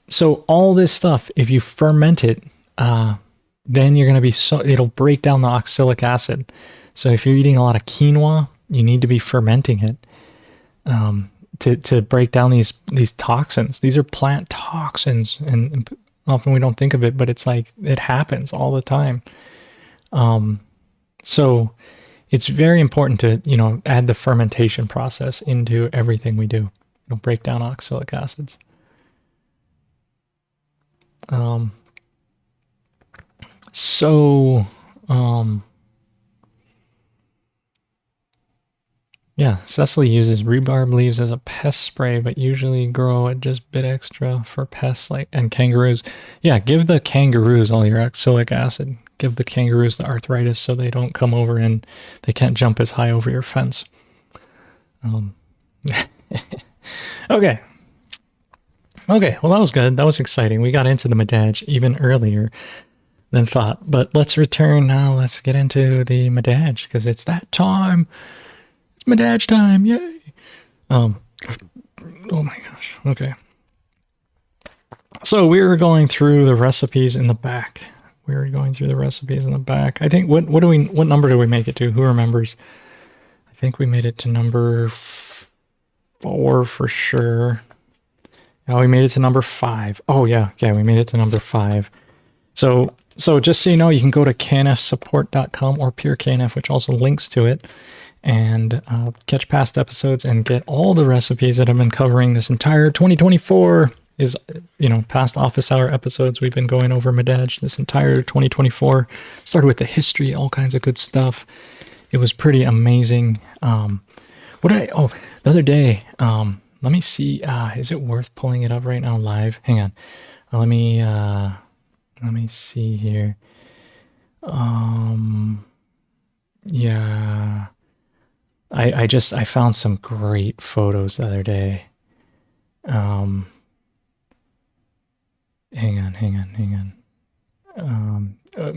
So all this stuff, if you ferment it, then you're going to be it'll break down the oxalic acid. So if you're eating a lot of quinoa, you need to be fermenting it. To break down these toxins. These are plant toxins, and often we don't think of it, but it's like it happens all the time. So it's very important to add the fermentation process into everything we do. It'll break down oxalic acids. Yeah, Cecily uses rhubarb leaves as a pest spray, but usually grow it just a bit extra for pests and kangaroos. Yeah, give the kangaroos all your oxalic acid. Give the kangaroos the arthritis so they don't come over and they can't jump as high over your fence. Okay. Okay, well that was good. That was exciting. We got into the Madaj even earlier than thought. But let's return now. Let's get into the Madaj because it's that time. Madaj time, yay! Oh my gosh, okay. So we were going through the recipes in the back. I think what number do we make it to? Who remembers? I think we made it to number 4 for sure. Now we made it to number 5. Oh yeah, we made it to number 5. So just so you know, you can go to knfsupport.com or PureKNF, which also links to it, and catch past episodes and get all the recipes that I've been covering this entire 2024 is, past office hour episodes. We've been going over Madaj this entire 2024. Started with the history, all kinds of good stuff. It was pretty amazing. The other day, let me see, is it worth pulling it up right now live? Hang on. Let me see here. Yeah. I found some great photos the other day. Hang on.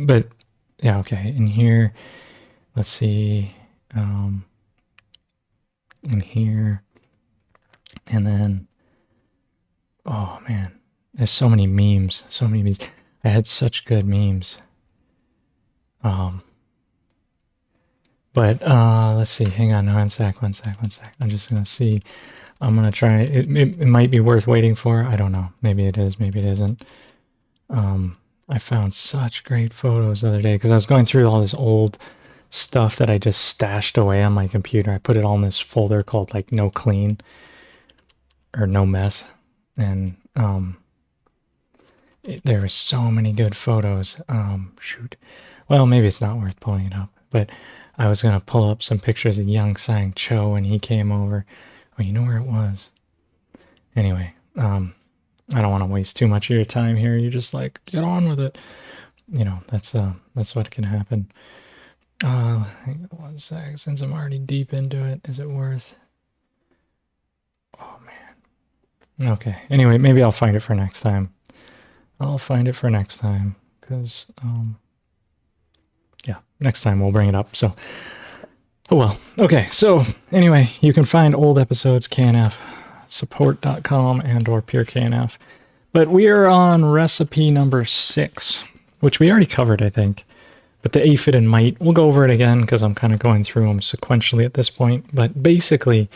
But yeah, okay. In here, let's see. in here. And then, oh man, there's so many memes. I had such good memes. But let's see. Hang on, one sec. I'm just gonna see. I'm gonna try. It might be worth waiting for. I don't know. Maybe it is. Maybe it isn't. I found such great photos the other day because I was going through all this old stuff that I just stashed away on my computer. I put it all in this folder called like No Clean or No Mess, and there were so many good photos. Shoot. Well, maybe it's not worth pulling it up, but I was gonna pull up some pictures of Young Sang Cho when he came over. Oh, you know where it was? Anyway, I don't want to waste too much of your time here. You just like get on with it. You know, that's what can happen. Hang on 1 sec. Since I'm already deep into it, is it worth? Oh man. Okay. Anyway, maybe I'll find it for next time. Because yeah, next time we'll bring it up. So, oh well. Okay. So anyway, you can find old episodes KNF support.com and or pure KNF. But we are on recipe number 6, which we already covered, I think. But the aphid and mite, we'll go over it again because I'm kind of going through them sequentially at this point. But basically,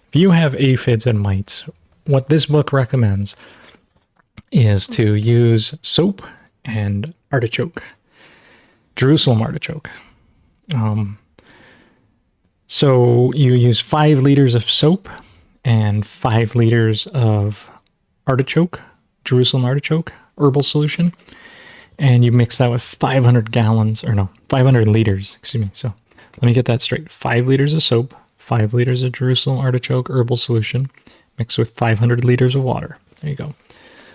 if you have aphids and mites, what this book recommends is to use soap and artichoke, Jerusalem artichoke. So you use 5 liters of soap and 5 liters of artichoke, Jerusalem artichoke, herbal solution. And you mix that with 500 liters, excuse me. So let me get that straight. 5 liters of soap, 5 liters of Jerusalem artichoke herbal solution, mixed with 500 liters of water. There you go.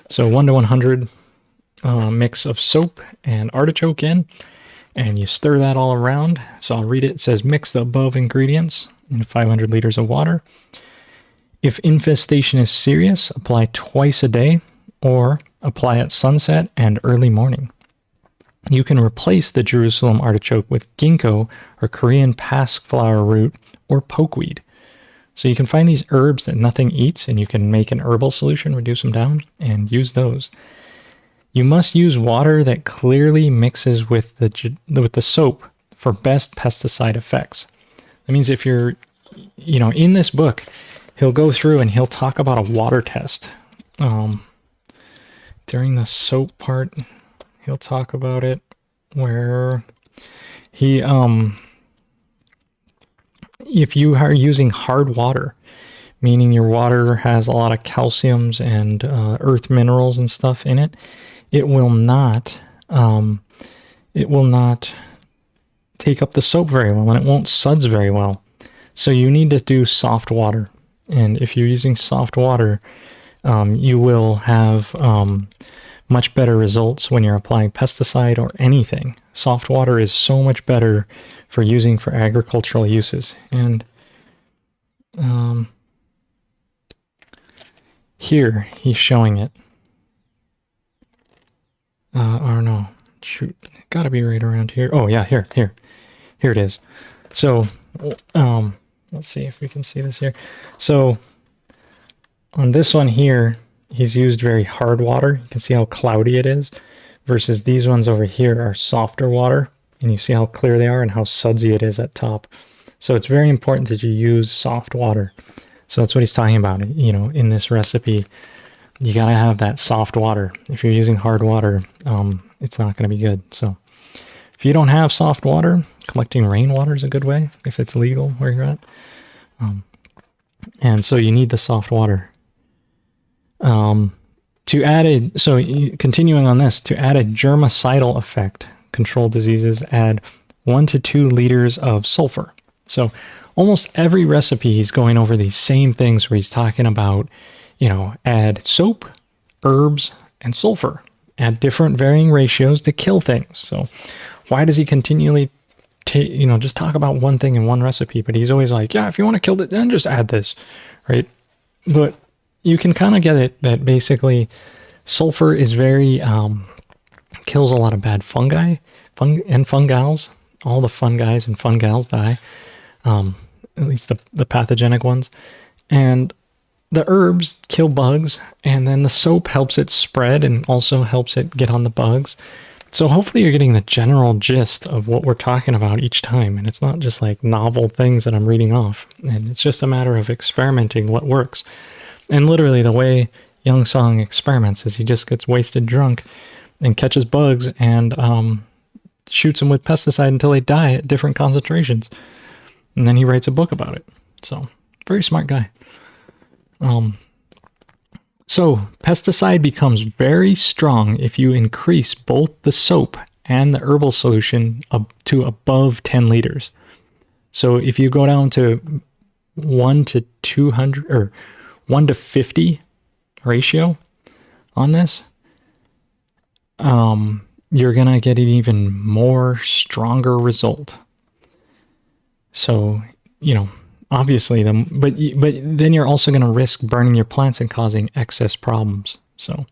So 1 to 100 mix of soap and artichoke in, and you stir that all around. So I'll read it. It says, mix the above ingredients in 500 liters of water. If infestation is serious, apply twice a day or apply at sunset and early morning. You can replace the Jerusalem artichoke with ginkgo or Korean passiflower root or pokeweed. So you can find these herbs that nothing eats, and you can make an herbal solution, reduce them down, and use those. You must use water that clearly mixes with the soap for best pesticide effects. That means if you're, in this book, he'll go through and he'll talk about a water test. During the soap part, he'll talk about it where he, if you are using hard water, meaning your water has a lot of calciums and earth minerals and stuff in it, it will not take up the soap very well, and it won't suds very well. So you need to do soft water. And if you're using soft water, you will have much better results when you're applying pesticide or anything. Soft water is so much better for using for agricultural uses. And here he's showing it. Or no, shoot, gotta be right around here. Oh yeah, here it is. So, let's see if we can see this here. So, on this one here, he's used very hard water. You can see how cloudy it is, versus these ones over here are softer water, and you see how clear they are and how sudsy it is at top. So it's very important that you use soft water. So that's what he's talking about. In this recipe, you gotta have that soft water. If you're using hard water, it's not gonna be good. So if you don't have soft water, collecting rainwater is a good way if it's legal where you're at. And so you need the soft water. Continuing on this, to add a germicidal effect, control diseases, add 1 to 2 liters of sulfur. So almost every recipe, he's going over these same things where he's talking about, add soap, herbs, and sulfur. Add different varying ratios to kill things. So why does he continually just talk about one thing in one recipe? But he's always like, yeah, if you want to kill it, then just add this, right? But you can kind of get it that basically sulfur is very, kills a lot of bad fungi and fungals. All the fungis and fungals die. at least the pathogenic ones. And the herbs kill bugs, and then the soap helps it spread and also helps it get on the bugs. So hopefully you're getting the general gist of what we're talking about each time, and it's not just like novel things that I'm reading off, and it's just a matter of experimenting what works. And literally the way Young Song experiments is he just gets wasted drunk and catches bugs and shoots them with pesticide until they die at different concentrations. And then he writes a book about it. So, very smart guy. So, pesticide becomes very strong if you increase both the soap and the herbal solution up to above 10 liters. So, if you go down to 1 to 200 or 1 to 50 ratio on this, you're going to get an even more stronger result. So, obviously, but then you're also going to risk burning your plants and causing excess problems. So,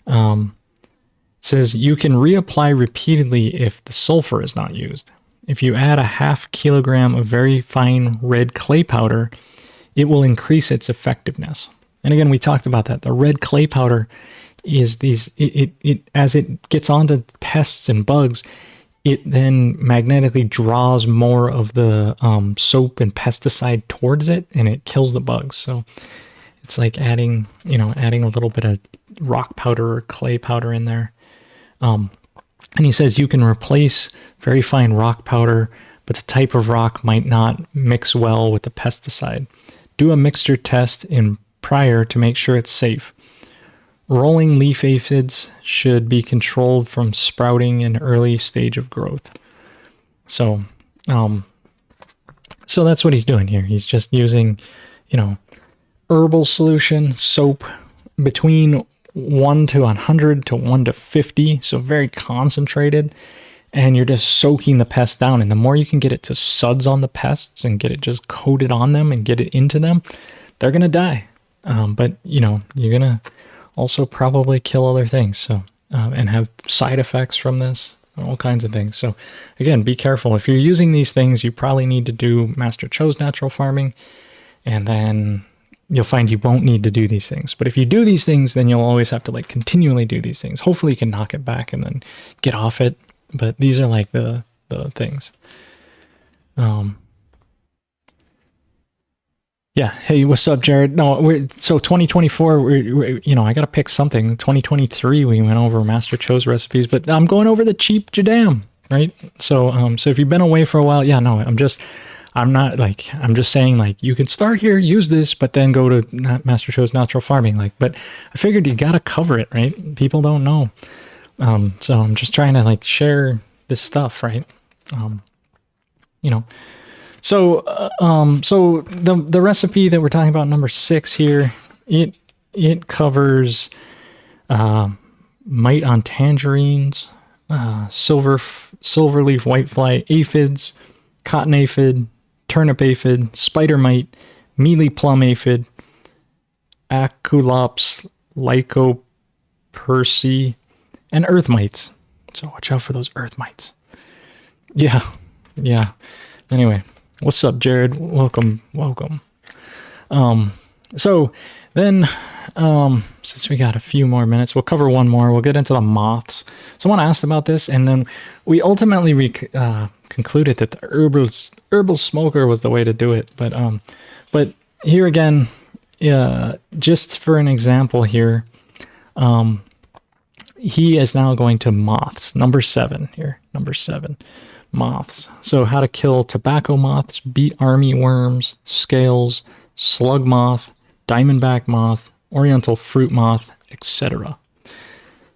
it says you can reapply repeatedly if the sulfur is not used. If you add a 0.5 kilogram of very fine red clay powder, it will increase its effectiveness. And again, we talked about that. The red clay powder is it as it gets onto pests and bugs, it then magnetically draws more of the soap and pesticide towards it, and it kills the bugs. So it's like adding a little bit of rock powder or clay powder in there. And he says you can replace very fine rock powder, but the type of rock might not mix well with the pesticide. Do a mixture test prior to make sure it's safe. Rolling leaf aphids should be controlled from sprouting in early stage of growth. So, so that's what he's doing here. He's just using, herbal solution, soap, between 1 to 100 to 1 to 50, so very concentrated, and you're just soaking the pest down. And the more you can get it to suds on the pests and get it just coated on them and get it into them, they're going to die. But, you're going to also probably kill other things, so and have side effects from this, all kinds of things. So again, be careful. If you're using these things, you probably need to do Master Cho's natural farming, and then you'll find you won't need to do these things. But if you do these things, then you'll always have to continually do these things. Hopefully you can knock it back and then get off it. But these are like the things. Yeah. Hey, what's up, Jared? No, so 2024, I got to pick something. 2023, we went over Master Cho's recipes, but I'm going over the cheap Jadam, right? So, so if you've been away for a while, I'm just saying you can start here, use this, but then go to Master Cho's natural farming. But I figured you got to cover it, right? People don't know. So I'm just trying to share this stuff, right? So, so the recipe that we're talking about, number 6 here, it covers mite on tangerines, silverleaf whitefly aphids, cotton aphid, turnip aphid, spider mite, mealy plum aphid, Aculops lycopersii, and earth mites. So watch out for those earth mites. Yeah. Anyway. What's up, Jared? Welcome. So then, since we got a few more minutes, we'll cover one more. We'll get into the moths. Someone asked about this, and then we ultimately concluded that the herbal smoker was the way to do it. But here again, just for an example here, he is now going to moths. Number 7 here. Number 7. Moths. So how to kill tobacco moths, beet army worms, scales, slug moth, diamondback moth, oriental fruit moth, etc.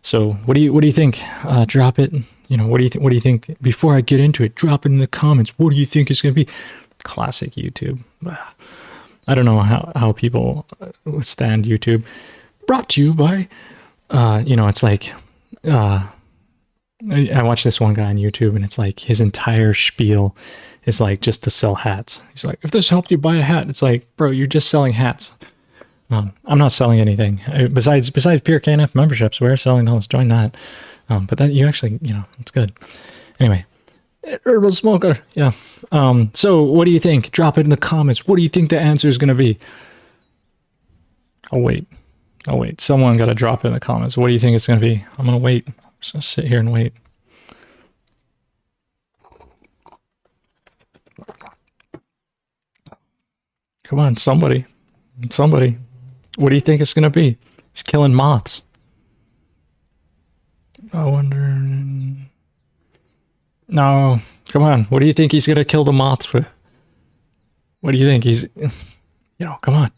So what do you think? Drop it. What do you think? Before I get into it, drop it in the comments. What do you think it's going to be? Classic YouTube. I don't know how people withstand YouTube. Brought to you by, it's like, I watched this one guy on YouTube, and it's like his entire spiel is just to sell hats. He's like, if this helped you buy a hat, it's like, bro, you're just selling hats. I'm not selling anything besides Pure KNF memberships. We're selling those. Join that. But that you actually, it's good. Anyway, Herbal smoker. Yeah. So what do you think? Drop it in the comments. What do you think the answer is going to be? Oh, wait. Oh, wait. Someone got to drop it in the comments. What do you think it's going to be? I'm going to wait. I'm just going to sit here and wait. Come on, somebody. Somebody. What do you think it's going to be? He's killing moths. I wonder. No. Come on. What do you think he's going to kill the moths with? What do you think? He's. Come on.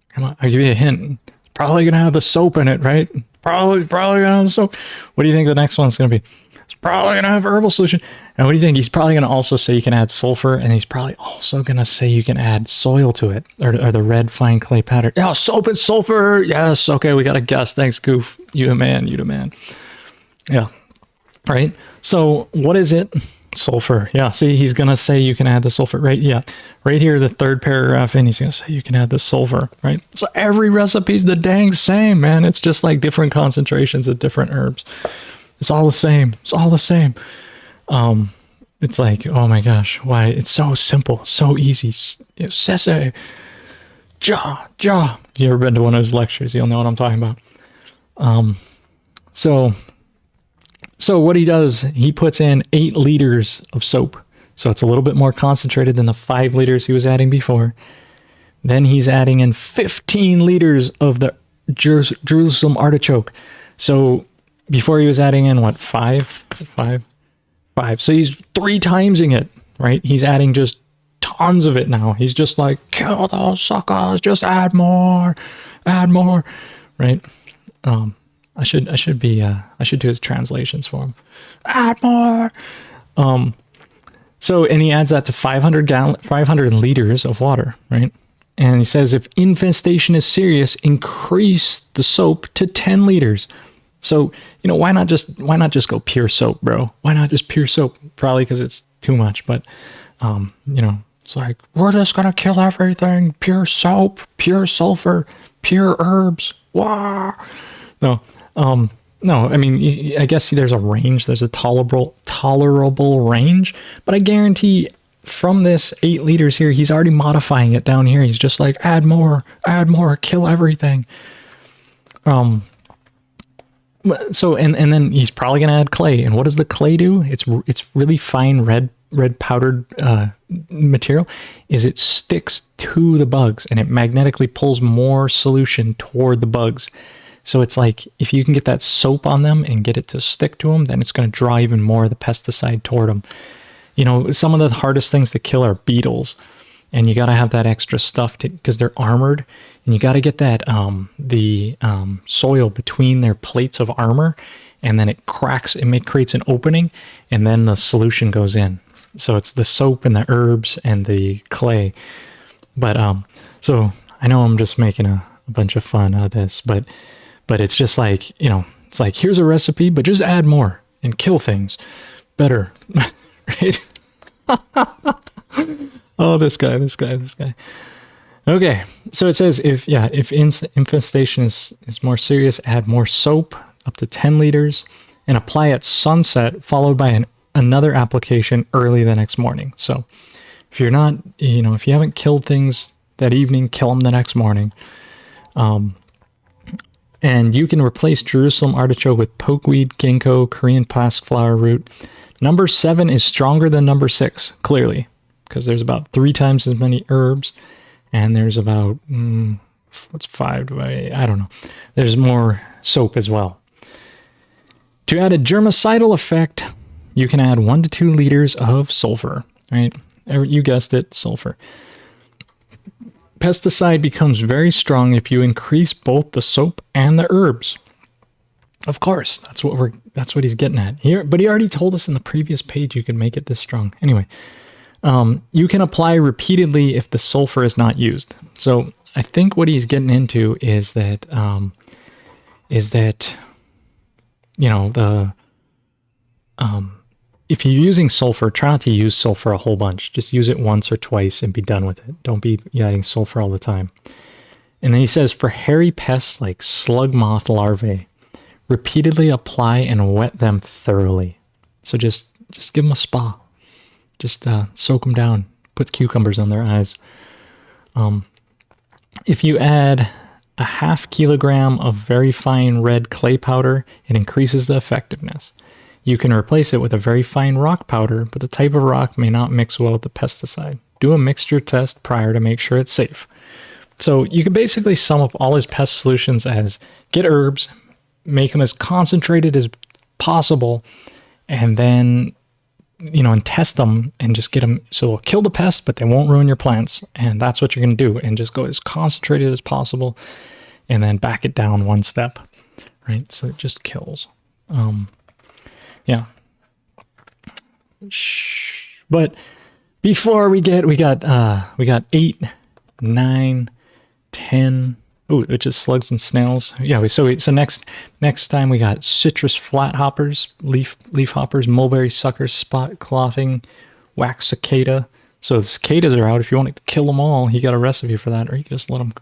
Come on. I'll give you a hint. It's probably going to have the soap in it, right? Probably going to have the soap. What do you think the next one's going to be? It's probably going to have herbal solution. And what do you think? He's probably going to also say you can add sulfur, and he's probably also going to say you can add soil to it, or the red fine clay powder. Yeah, soap and sulfur. Yes. Okay, we got a guess. Thanks, Goof. You the man. You the man. Yeah. Right. So what is it? Sulfur. Yeah. See, he's going to say you can add the sulfur, right? Yeah. Right here, the third paragraph in, he's going to say you can add the sulfur, right? So every recipe's the dang same, man. It's just like different concentrations of different herbs. It's all the same. It's all the same. It's like, oh my gosh, why? It's so simple, so easy. Sese, ja. You ever been to one of his lectures? You'll know what I'm talking about. So what he does, he puts in 8 liters of soap. So it's a little bit more concentrated than the 5 liters he was adding before. Then he's adding in 15 liters of the Jerusalem artichoke. So before he was adding in what, 5? Is it 5? 5. So he's 3 timesing it, right? He's adding just tons of it now. He's just like, kill those suckers, just add more, right? I should do his translations for him. Add more. So, and he adds that to 500 liters of water, right? And he says, if infestation is serious, increase the soap to 10 liters. So, why not just go pure soap, bro? Why not just pure soap? Probably because it's too much, but, it's like, we're just going to kill everything. Pure soap, pure sulfur, pure herbs. Wow. No, I mean, I guess there's a range. There's a tolerable range, but I guarantee from this 8 liters here, he's already modifying it down here. He's just like, add more, kill everything. So, and then he's probably going to add clay. And what does the clay do? It's really fine red powdered material. It sticks to the bugs and it magnetically pulls more solution toward the bugs. So it's like, if you can get that soap on them and get it to stick to them, then it's going to draw even more of the pesticide toward them. Some of the hardest things to kill are beetles, and you got to have that extra stuff because they're armored, and you got to get that soil between their plates of armor, and then it cracks. It creates an opening, and then the solution goes in. So it's the soap and the herbs and the clay. But so I know I'm just making a bunch of fun out of this, but it's just like, it's like, here's a recipe, but just add more and kill things better. Right? Oh, this guy. Okay. So it says if infestation is more serious, add more soap up to 10 liters and apply at sunset, followed by another application early the next morning. So if you're not, if you haven't killed things that evening, kill them the next morning. And you can replace Jerusalem artichoke with pokeweed, ginkgo, Korean plastic flower root. Number 7 is stronger than number 6, clearly, because there's about 3 times as many herbs, and there's about, what's 5? I don't know. There's more soap as well. To add a germicidal effect, you can add 1 to 2 liters of sulfur, right? You guessed it, sulfur. Pesticide becomes very strong if you increase both the soap and the herbs. Of course, that's what he's getting at here. But he already told us in the previous page you can make it this strong. Anyway, you can apply repeatedly if the sulfur is not used. So I think what he's getting into is that if you're using sulfur, try not to use sulfur a whole bunch. Just use it once or twice and be done with it. Don't be adding sulfur all the time. And then he says, for hairy pests like slug moth larvae, repeatedly apply and wet them thoroughly. So just give them a spa. Just soak them down. Put cucumbers on their eyes. If you add a ½ kilogram of very fine red clay powder, it increases the effectiveness. You can replace it with a very fine rock powder, but the type of rock may not mix well with the pesticide. Do a mixture test prior to make sure it's safe. So you can basically sum up all his pest solutions as get herbs, make them as concentrated as possible, and then, and test them and just get them so they'll kill the pest, but they won't ruin your plants. And that's what you're going to do. And just go as concentrated as possible and then back it down one step, right? So it just kills. Yeah. But before we got 8, 9, 10. Ooh, which is slugs and snails. Yeah. So next time we got citrus flat hoppers, leaf hoppers, mulberry suckers, spot clothing, wax cicada. So the cicadas are out. If you want to kill them all, you got a recipe for that, or you can just let them,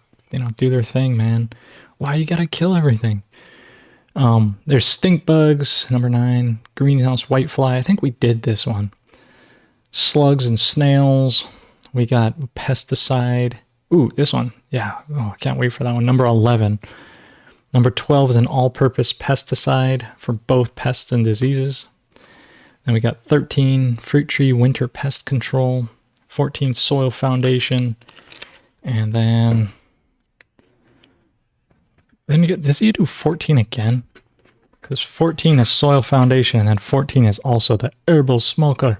do their thing, man. Why you gotta kill everything? There's stink bugs, number 9, greenhouse whitefly. I think we did this one. Slugs and snails. We got pesticide. Ooh, this one. Yeah. Oh, I can't wait for that one. Number 11. Number 12 is an all-purpose pesticide for both pests and diseases. Then we got 13, fruit tree winter pest control. 14, soil foundation. And then you get, does he do 14 again? Because 14 is soil foundation, and then 14 is also the herbal smoker.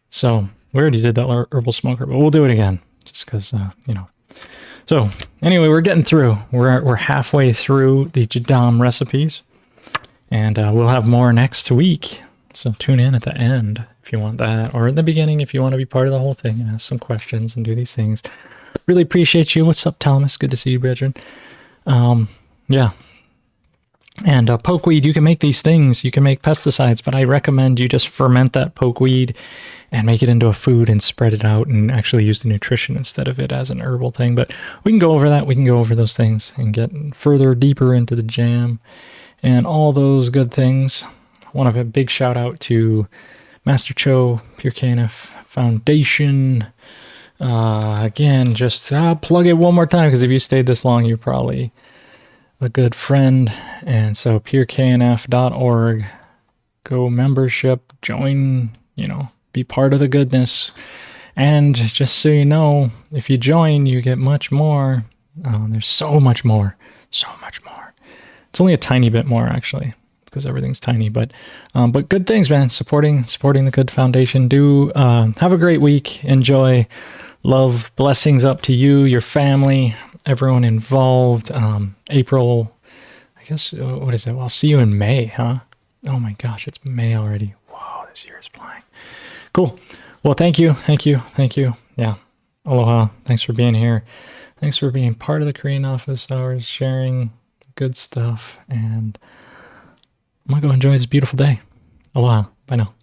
So we already did that herbal smoker, but we'll do it again. Just because, So anyway, we're getting through. We're halfway through the Jadam recipes, and we'll have more next week. So tune in at the end if you want that, or in the beginning if you want to be part of the whole thing and ask some questions and do these things. Really appreciate you. What's up, Talamus? Good to see you, brethren. Yeah. And pokeweed, you can make these things. You can make pesticides, but I recommend you just ferment that pokeweed and make it into a food and spread it out and actually use the nutrition instead of it as an herbal thing. But we can go over that. We can go over those things and get further, deeper into the jam and all those good things. I want to give a big shout out to Master Cho, Pure KNF Foundation. Again, just plug it one more time, because if you stayed this long, you're probably a good friend. And so pureknf.org, go membership, join, be part of the goodness. And just so you know, if you join, you get much more. There's so much more. It's only a tiny bit more, actually, because everything's tiny, but good things, man. Supporting the good foundation. Do have a great week. Enjoy. Love, blessings up to you, your family, everyone involved. April, I guess, what is it? Well, I'll see you in May, huh? Oh my gosh, it's May already. Whoa, this year is flying. Cool. Well, thank you. Yeah. Aloha. Thanks for being here. Thanks for being part of the Korean office hours, sharing good stuff. And I'm going to go enjoy this beautiful day. Aloha. Bye now.